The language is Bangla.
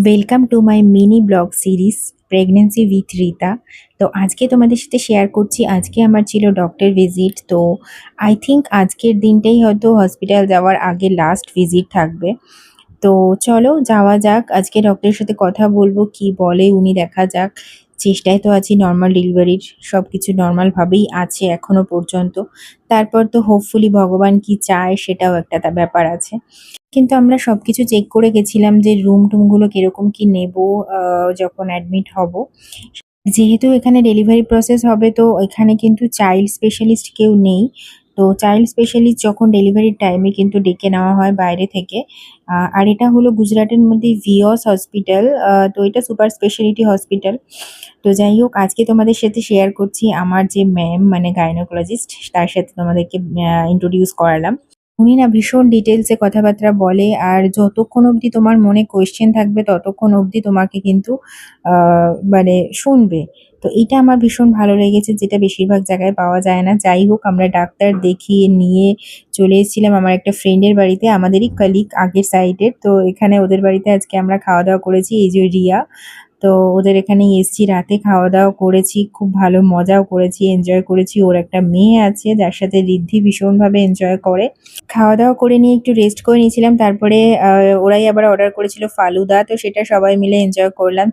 Welcome to my mini blog series pregnancy with Rita. তো আজকে তোমাদের সাথে শেয়ার করছি, আজকে আমার ছিল ডক্টর ভিজিট। তো আই থিঙ্ক আজকের দিনটাই হয়তো হসপিটাল যাওয়ার আগে লাস্ট ভিজিট থাকবে। তো চলো যাওয়া যাক, আজকে ডক্টরের সাথে কথা বলবো, কি বলে উনি, দেখা যাক। চেষ্টায় তো আছি নর্মাল ডেলিভারির, সব কিছু নর্মালভাবেই আছে এখনো পর্যন্ত। তারপর তো হোপফুলি ভগবান কি চায় সেটাও একটা ব্যাপার আছে। কিন্তু আমরা সবকিছু চেক করে গেছিলাম যে রুম-টুমগুলো কিরকম কি নেবো যখন অ্যাডমিট হব। যেহেতু এখানে ডেলিভারি প্রসেস হবে তো এখানে কিন্তু চাইল্ড স্পেশালিস্ট কেউ নেই। তো চাইল্ড স্পেশালিস্ট যখন ডেলিভারির টাইমে কিন্তু ডেকে নেওয়া হয় বাইরে থেকে। আর এটা হলো গুজরাটের মধ্যে ভিওস হসপিটাল। তো এটা সুপার স্পেশালিটি হসপিটাল। তো যাই হোক, আজকে তোমাদের সাথে শেয়ার করছি আমার যে ম্যাম মানে গাইনোকোলজিস্ট, তার সাথে তোমাদেরকে ইন্ট্রোডিউস করালাম। উনি না ভীষণ ডিটেলসে কথাবার্তা বলে, আর যতক্ষণ অবধি তোমার মনে কোয়েশ্চেন থাকবে ততক্ষণ অবধি তোমাকে কিন্তু মানে শুনবে। তো এটা আমার ভীষণ ভালো লেগেছে, যেটা বেশিরভাগ জায়গায় পাওয়া যায় না। যাই হোক, আমরা ডাক্তার দেখিয়ে নিয়ে চলে এসেছিলাম আমার একটা ফ্রেন্ডের বাড়িতে, আমাদেরই কলিগ আগের সাইডের। তো এখানে ওদের বাড়িতে আজকে আমরা খাওয়া দাওয়া করেছি, এই যে রিয়া। তো ওদের এখানেই এসেছি, রাতে খাওয়া দাওয়া করেছি, খুব ভালো মজাও করেছি, এনজয় করেছি। ওর একটা মেয়ে আছে যার সাথে ঋদ্ধি ভীষণভাবে এনজয় করে। খাওয়া দাওয়া করে নিয়ে একটু রেস্ট করে নিয়েছিলাম, তারপরে ওরাই আবার অর্ডার করেছিল ফালুদা, তো সেটা সবাই মিলে এনজয় করলাম।